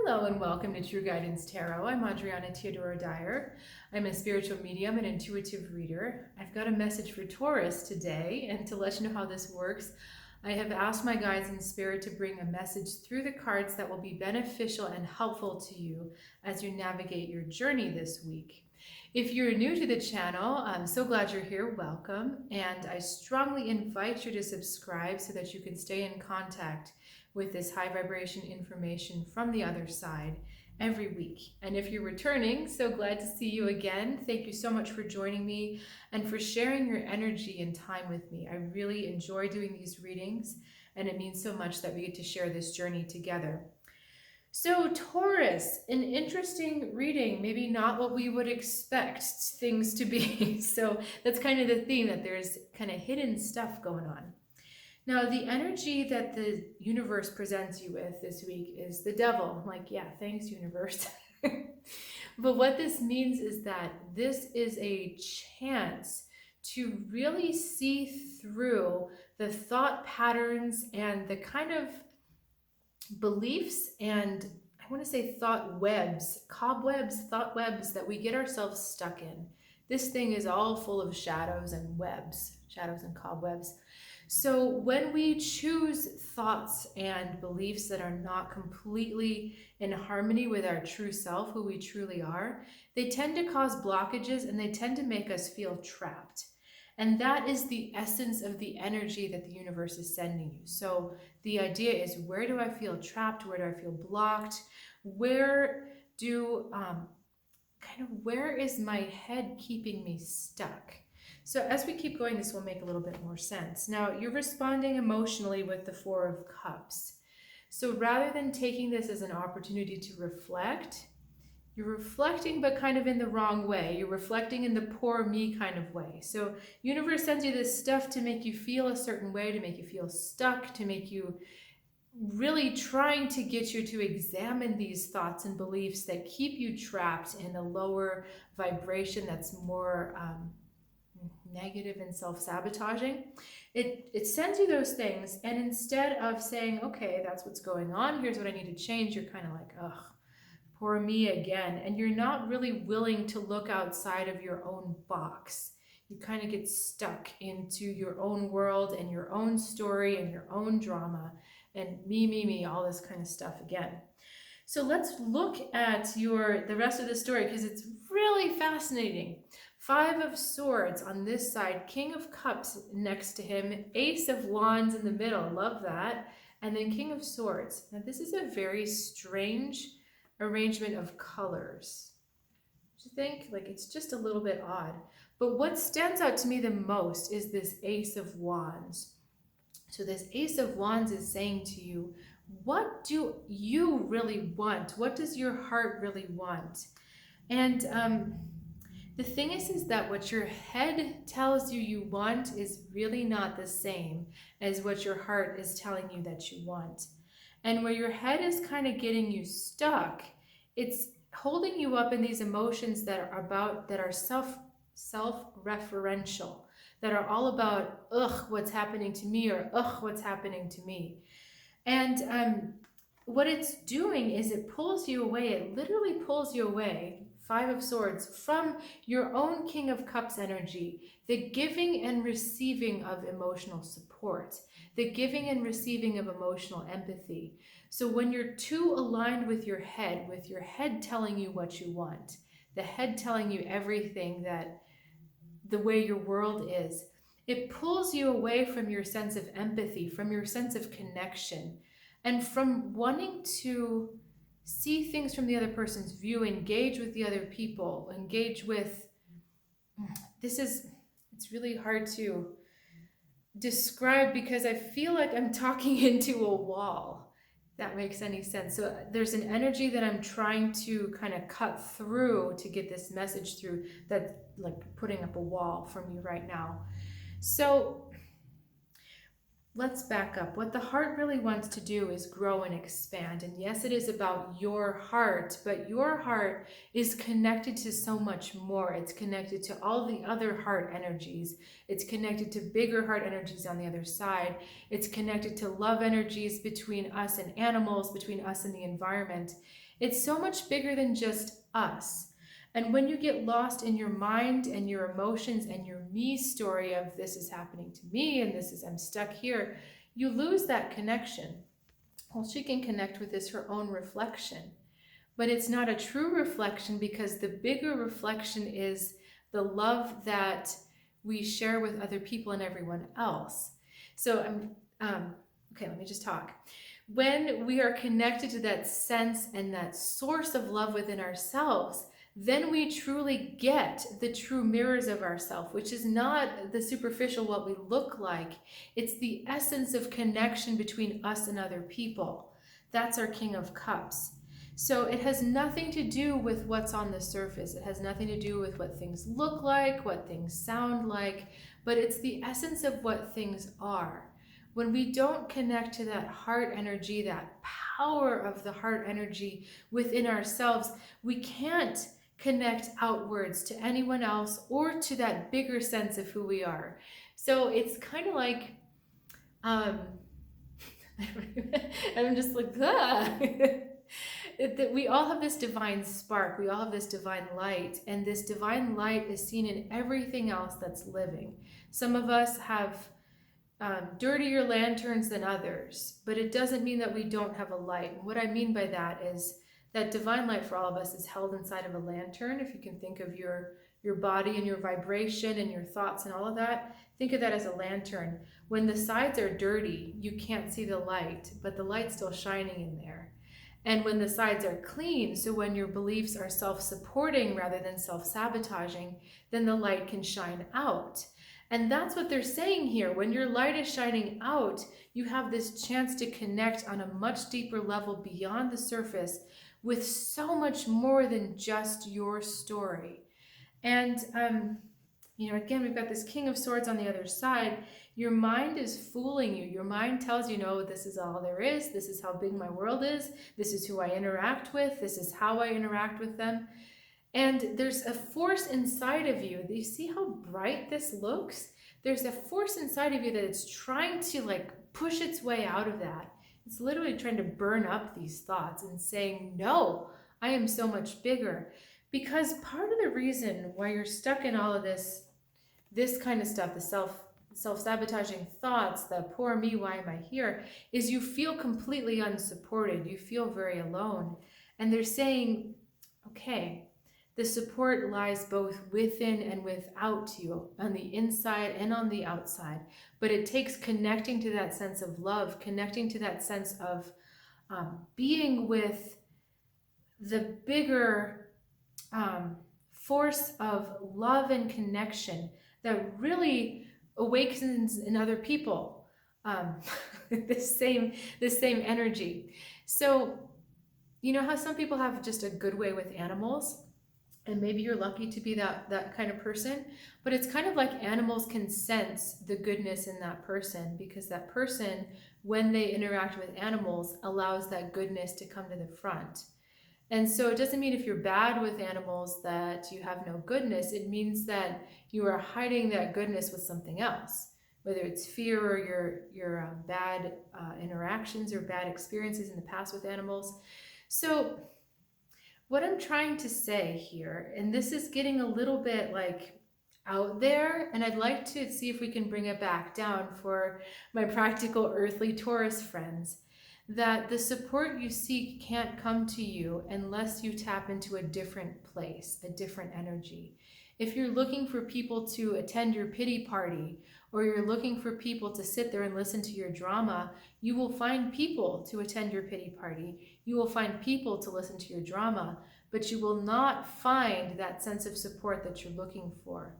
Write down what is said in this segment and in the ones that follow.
Hello and welcome to True Guidance Tarot. I'm Adriana Teodoro-Dier. I'm a spiritual medium and intuitive reader. I've got a message for Taurus today, and to let you know how this works, I have asked my guides in spirit to bring a message through the cards that will be beneficial and helpful to you as you navigate your journey this week. If you're new to the channel, I'm so glad you're here. Welcome, and I strongly invite you to subscribe so that you can stay in contact with this high vibration information from the other side every week. And if you're returning, so glad to see you again. Thank you so much for joining me and for sharing your energy and time with me. I really enjoy doing these readings, and it means so much that we get to share this journey together. So Taurus, an interesting reading, maybe not what we would expect things to be. So that's kind of the theme, that there's kind of hidden stuff going on. Now, the energy that the universe presents you with this week is the devil. Like, yeah, thanks, universe. But what this means is that this is a chance to really see through the thought patterns and the kind of beliefs and, I want to say, thought webs, cobwebs, thought webs that we get ourselves stuck in. This thing is all full of shadows and webs, shadows and cobwebs. So when we choose thoughts and beliefs that are not completely in harmony with our true self, who we truly are, they tend to cause blockages and they tend to make us feel trapped. And that is the essence of the energy that the universe is sending you. So the idea is, where do I feel trapped? Where do I feel blocked? Where is my head keeping me stuck? So as we keep going, this will make a little bit more sense. Now, you're responding emotionally with the Four of Cups. So rather than taking this as an opportunity to reflect, you're reflecting, but kind of in the wrong way. You're reflecting in the poor me kind of way. So universe sends you this stuff to make you feel a certain way, to make you feel stuck, to make you really trying to get you to examine these thoughts and beliefs that keep you trapped in a lower vibration that's more negative and self-sabotaging. It sends you those things, and instead of saying, okay, that's what's going on, here's what I need to change, you're kind of like, ugh, poor me again. And you're not really willing to look outside of your own box. You kind of get stuck into your own world and your own story and your own drama and me, all this kind of stuff again. So let's look at the rest of the story, because it's really fascinating. Five of Swords on this side, King of Cups next to him, Ace of Wands in the middle, love that, and then King of Swords. Now this is a very strange arrangement of colors. Do you think? Like, it's just a little bit odd. But what stands out to me the most is this Ace of Wands. So this Ace of Wands is saying to you, what do you really want? What does your heart really want? And the thing is that what your head tells you you want is really not the same as what your heart is telling you that you want. And where your head is kind of getting you stuck, it's holding you up in these emotions that are self-referential, that are all about, ugh, what's happening to me, or ugh, what's happening to me. And what it's doing is it pulls you away. It literally pulls you away, Five of Swords, from your own King of Cups energy, the giving and receiving of emotional support, the giving and receiving of emotional empathy. So when you're too aligned with your head telling you what you want, the head telling you everything, that the way your world is, it pulls you away from your sense of empathy, from your sense of connection, and from wanting to see things from the other person's view, engage with the other people, it's really hard to describe, because I feel like I'm talking into a wall, if that makes any sense. So there's an energy that I'm trying to kind of cut through to get this message through, that's like putting up a wall from you right now. So let's back up. What the heart really wants to do is grow and expand. And yes, it is about your heart, but your heart is connected to so much more. It's connected to all the other heart energies. It's connected to bigger heart energies on the other side. It's connected to love energies between us and animals, between us and the environment. It's so much bigger than just us. And when you get lost in your mind and your emotions and your me story of this is happening to me and this is I'm stuck here, you lose that connection. Well, she can connect with this her own reflection, but it's not a true reflection because the bigger reflection is the love that we share with other people and everyone else. So okay, let me just talk. When we are connected to that sense and that source of love within ourselves, then we truly get the true mirrors of ourselves, which is not the superficial what we look like. It's the essence of connection between us and other people. That's our King of Cups. So it has nothing to do with what's on the surface. It has nothing to do with what things look like, what things sound like, but it's the essence of what things are. When we don't connect to that heart energy, that power of the heart energy within ourselves, we can't connect outwards to anyone else or to that bigger sense of who we are. So it's kind of like, I'm just like, we all have this divine spark, we all have this divine light, and this divine light is seen in everything else that's living. Some of us have dirtier lanterns than others, but it doesn't mean that we don't have a light. And what I mean by that is that divine light for all of us is held inside of a lantern. If you can think of your body and your vibration and your thoughts and all of that, think of that as a lantern. When the sides are dirty, you can't see the light, but the light's still shining in there. And when the sides are clean, so when your beliefs are self-supporting rather than self-sabotaging, then the light can shine out. And that's what they're saying here. When your light is shining out, you have this chance to connect on a much deeper level beyond the surface with so much more than just your story. And, again, we've got this King of Swords on the other side. Your mind is fooling you. Your mind tells you, no, this is all there is. This is how big my world is. This is who I interact with. This is how I interact with them. And there's a force inside of you. Do you see how bright this looks? There's a force inside of you that it's trying to push its way out of that. It's literally trying to burn up these thoughts and saying, no, I am so much bigger. Because part of the reason why you're stuck in all of this kind of stuff, the self-sabotaging thoughts, the poor me, why am I here, is you feel completely unsupported. You feel very alone. And they're saying, okay, the support lies both within and without you, on the inside and on the outside. But it takes connecting to that sense of love, connecting to that sense of being with the bigger force of love and connection that really awakens in other people this same energy. So, you know how some people have just a good way with animals? And maybe you're lucky to be that kind of person, but it's kind of like animals can sense the goodness in that person because that person, when they interact with animals, allows that goodness to come to the front. And so it doesn't mean if you're bad with animals that you have no goodness. It means that you are hiding that goodness with something else, whether it's fear or your bad interactions or bad experiences in the past with animals. So what I'm trying to say here, and this is getting a little bit out there, and I'd like to see if we can bring it back down for my practical earthly Taurus friends, that the support you seek can't come to you unless you tap into a different place, a different energy. If you're looking for people to attend your pity party, or you're looking for people to sit there and listen to your drama, you will find people to attend your pity party. You will find people to listen to your drama, but you will not find that sense of support that you're looking for.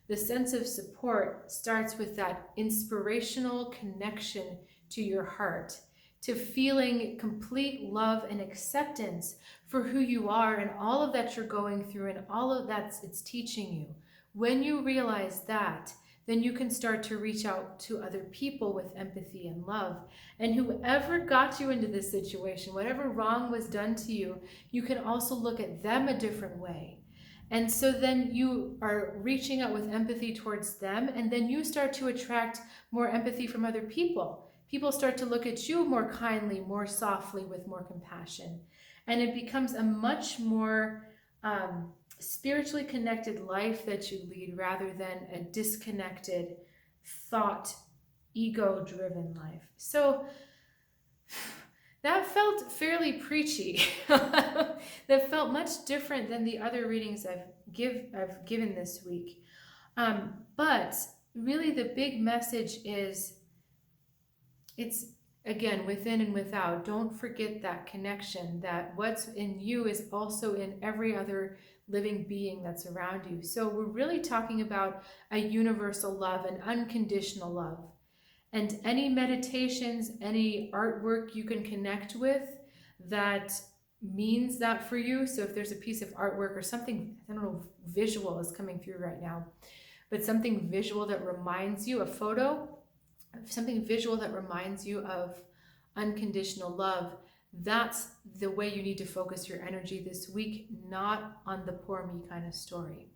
The sense of support starts with that inspirational connection to your heart, to feeling complete love and acceptance for who you are and all of that you're going through and all of that it's teaching you. When you realize that, then you can start to reach out to other people with empathy and love. And whoever got you into this situation, whatever wrong was done to you, you can also look at them a different way. And so then you are reaching out with empathy towards them, and then you start to attract more empathy from other people. People start to look at you more kindly, more softly, with more compassion. And it becomes a much more spiritually connected life that you lead, rather than a disconnected, thought, ego-driven life. So that felt fairly preachy. That felt much different than the other readings I've given this week. But really the big message is, it's, again, within and without. Don't forget that connection, that what's in you is also in every other living being that's around you. So we're really talking about a universal love, an unconditional love. And any meditations, any artwork you can connect with that means that for you. So if there's a piece of artwork or something, I don't know, visual is coming through right now, but something visual that reminds you, a photo, something visual that reminds you of unconditional love, that's the way you need to focus your energy this week, not on the poor me kind of story.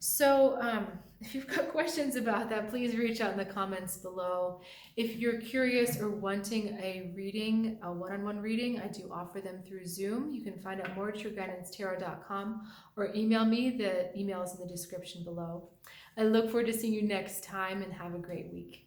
So if you've got questions about that, please reach out in the comments below. If you're curious or wanting a reading, a one-on-one reading, I do offer them through Zoom. You can find out more at trueguidancetarot.com or email me. The email is in the description below. I look forward to seeing you next time, and have a great week.